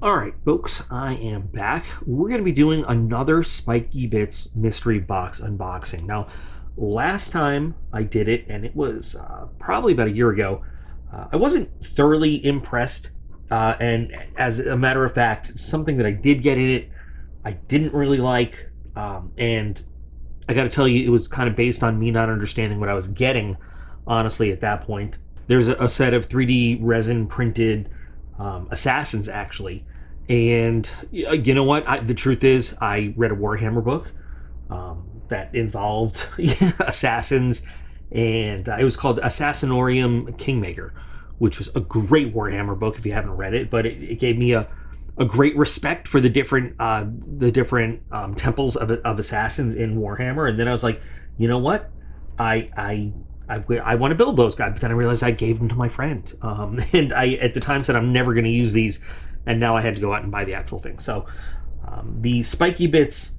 All right, folks, I am back. We're going to be doing another Spikey Bits mystery box unboxing. Now, last time I did it, and it was probably about a year ago, I wasn't thoroughly impressed. And as a matter of fact, something that I did get in it, I didn't really like. And I got to tell you, it was kind of based on me not understanding what I was getting, honestly, at that point. There's a set of 3D resin printed assassins, actually. And you know what? The truth is, I read a Warhammer book that involved assassins, and it was called Assassinorium Kingmaker, which was a great Warhammer book if you haven't read it. But it gave me a great respect for the different temples of assassins in Warhammer. And then I was like, you know what? I want to build those guys, but then I realized I gave them to my friend, and I at the time said I'm never going to use these, and now I had to go out and buy the actual thing. So the Spikey Bits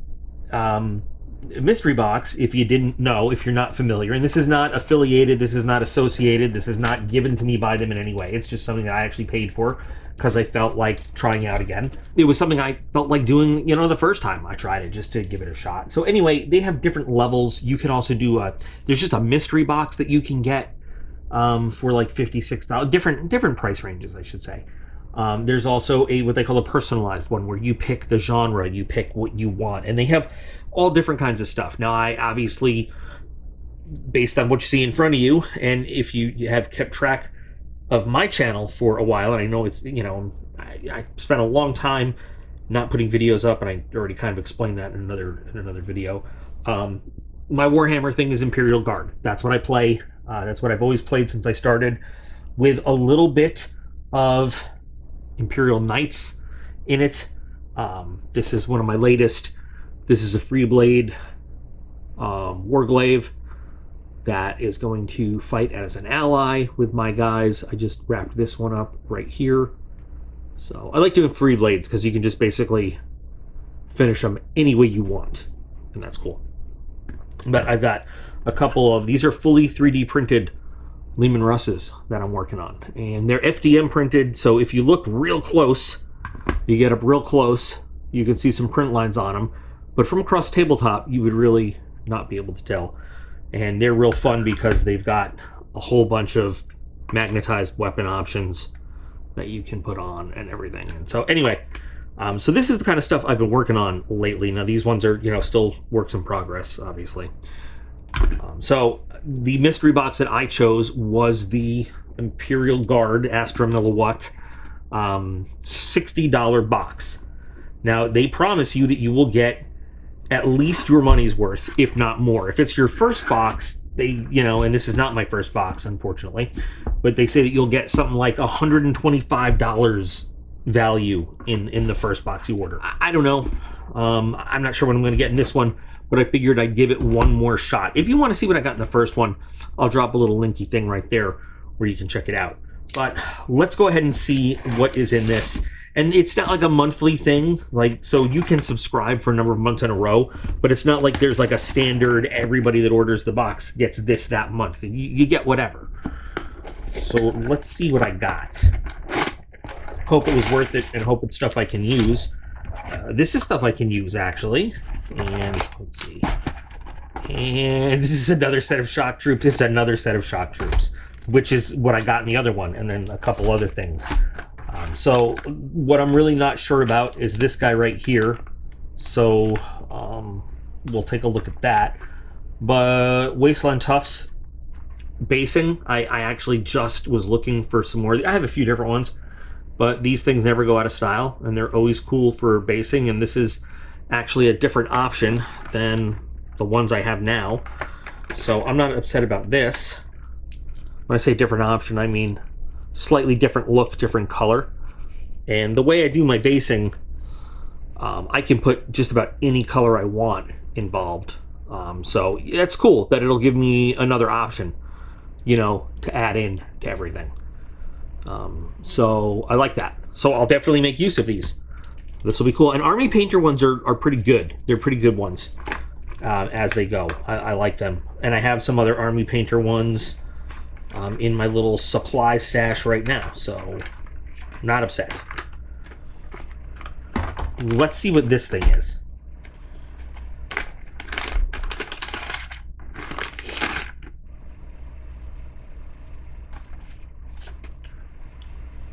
mystery box, if you didn't know, if you're not familiar, and this is not affiliated, this is not associated, this is not given to me by them in any way. It's just something that I actually paid for because I felt like trying out again. It was something I felt like doing, the first time I tried it, just to give it a shot. So anyway, they have different levels. You can also do there's just a mystery box that you can get for like $56, different price ranges, I should say. There's also what they call a personalized one, where you pick the genre, you pick what you want, and they have all different kinds of stuff. Now, I obviously, based on what you see in front of you, and if you have kept track of my channel for a while, and I know it's, I spent a long time not putting videos up, and I already kind of explained that in another video. My Warhammer thing is Imperial Guard. That's what I play. That's what I've always played since I started, with a little bit of Imperial Knights in it. This is one of my latest. This is a Freeblade Warglaive that is going to fight as an ally with my guys. I just wrapped this one up right here. So I like doing free blades because you can just basically finish them any way you want, and that's cool. But I've got a couple of these are fully 3D printed Lehman Russes that I'm working on, and they're FDM printed. So if you look real close, you get up real close, you can see some print lines on them. But from across tabletop, you would really not be able to tell. And they're real fun because they've got a whole bunch of magnetized weapon options that you can put on and everything. And so anyway, so this is the kind of stuff I've been working on lately. Now these ones are, still works in progress, obviously. So the mystery box that I chose was the Imperial Guard Astra Milliwatt $60 box. Now they promise you that you will get at least your money's worth, if not more. If it's your first box, they, and this is not my first box, unfortunately, but they say that you'll get something like $125 value in the first box you order. I don't know. I'm not sure what I'm going to get in this one, but I figured I'd give it one more shot. If you want to see what I got in the first one, I'll drop a little linky thing right there where you can check it out. But let's go ahead and see what is in this. And it's not like a monthly thing, so you can subscribe for a number of months in a row, but it's not like there's like a standard, everybody that orders the box gets this that month. You get whatever. So let's see what I got. Hope it was worth it, and hope it's stuff I can use. This is stuff I can use, actually. And let's see. And this is another set of shock troops. It's another set of shock troops, which is what I got in the other one, and then a couple other things. So what I'm really not sure about is this guy right here. So we'll take a look at that. But Wasteland Toughs basing, I actually just was looking for some more. I have a few different ones, but these things never go out of style, and they're always cool for basing. And this is actually a different option than the ones I have now. So I'm not upset about this. When I say different option, I mean slightly different look, different color. And the way I do my basing, I can put just about any color I want involved. So it's cool that it'll give me another option, to add in to everything. So I like that. So I'll definitely make use of these. This will be cool. And Army Painter ones are pretty good. They're pretty good ones as they go. I like them. And I have some other Army Painter ones in my little supply stash right now, so not upset. let's see what this thing is.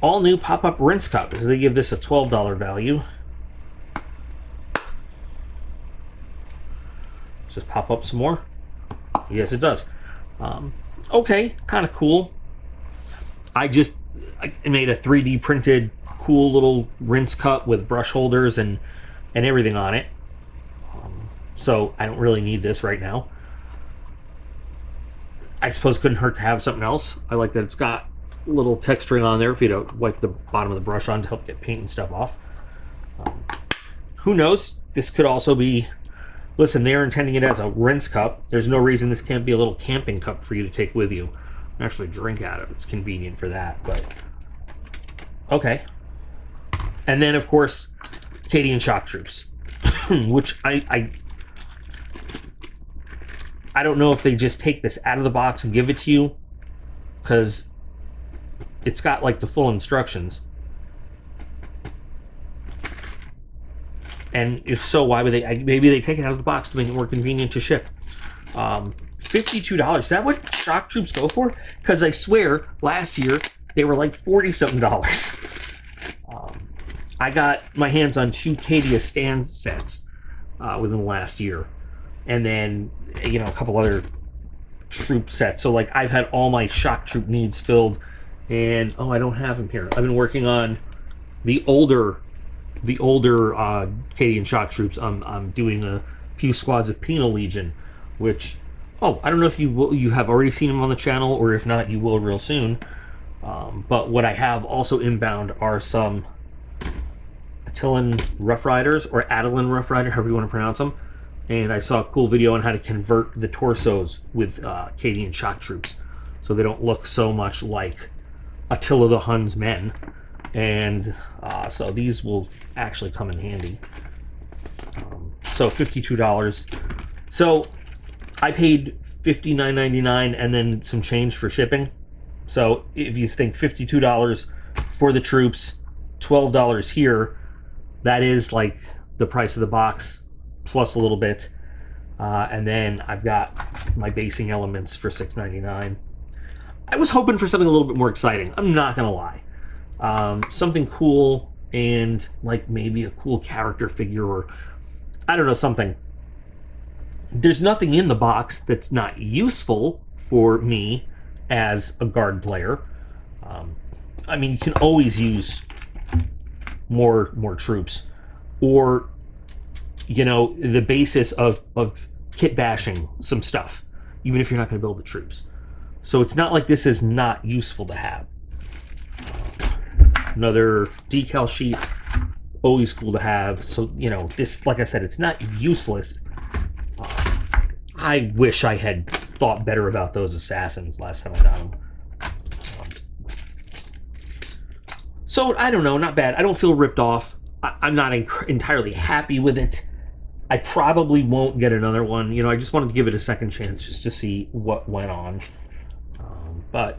All new pop-up rinse cup. So they give this a $12 value. Let's just pop up some more. Yes, it does. Okay, kind of cool. I made a 3D printed cool little rinse cup with brush holders and everything on it. So I don't really need this right now. I suppose it couldn't hurt to have something else. I like that it's got a little texturing on there for you to wipe the bottom of the brush on to help get paint and stuff off. Who knows? This could also be... Listen, they're intending it as a rinse cup. There's no reason this can't be a little camping cup for you to take with you and actually drink out of. It's convenient for that, but... Okay. And then, of course, Cadian shock troops, which I don't know if they just take this out of the box and give it to you, because it's got like the full instructions. And if so, why would they? Maybe they take it out of the box to make it more convenient to ship. $52. Is that what shock troops go for? Because I swear last year they were like $40-something. I got my hands on 2 Cadia stand sets within the last year, and then a couple other troop sets. So like I've had all my shock troop needs filled, and I don't have them here. I've been working on the older Cadian shock troops. I'm doing a few squads of Penal Legion, which I don't know if you have already seen them on the channel, or if not, you will real soon. But what I have also inbound are some Attilan Rough Riders, or Attilan Rough Rider, however you want to pronounce them. And I saw a cool video on how to convert the torsos with Cadian shock troops, so they don't look so much like Attila the Hun's men. And so these will actually come in handy. So $52. So I paid $59.99 and then some change for shipping. So if you think $52 for the troops, $12 here, that is like the price of the box plus a little bit. And then I've got my basing elements for $6.99. I was hoping for something a little bit more exciting. I'm not gonna lie. Something cool, and like maybe a cool character figure, or I don't know, something. There's nothing in the box that's not useful for me as a guard player. I mean, you can always use more troops, or the basis of kit bashing some stuff, even if you're not going to build the troops. So it's not like this is not useful to have. Another decal sheet, always cool to have. So this, like I said, it's not useless. I wish I had thought better about those assassins last time I got them. So I don't know, not bad. I don't feel ripped off. I'm not entirely happy with it. I probably won't get another one. I just wanted to give it a second chance just to see what went on. But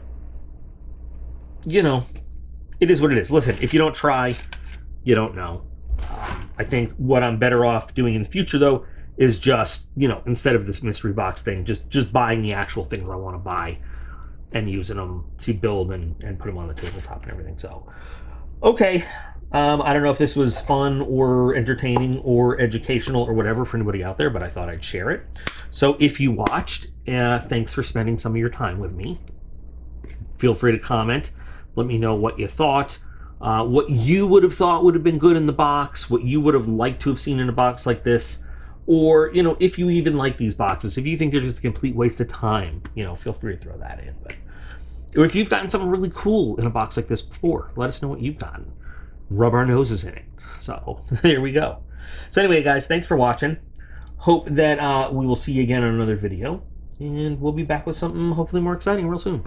it is what it is. Listen, if you don't try, you don't know. I think what I'm better off doing in the future, though, is just, instead of this mystery box thing, just buying the actual things I want to buy and using them to build and put them on the tabletop and everything. So, okay. I don't know if this was fun or entertaining or educational or whatever for anybody out there, but I thought I'd share it. So if you watched, thanks for spending some of your time with me. Feel free to comment. Let me know what you thought, what you would have thought would have been good in the box, what you would have liked to have seen in a box like this, or, if you even like these boxes, if you think they're just a complete waste of time, feel free to throw that in. Or if you've gotten something really cool in a box like this before, let us know what you've gotten. Rub our noses in it. So there we go. So anyway, guys, thanks for watching. Hope that we will see you again on another video, and we'll be back with something hopefully more exciting real soon.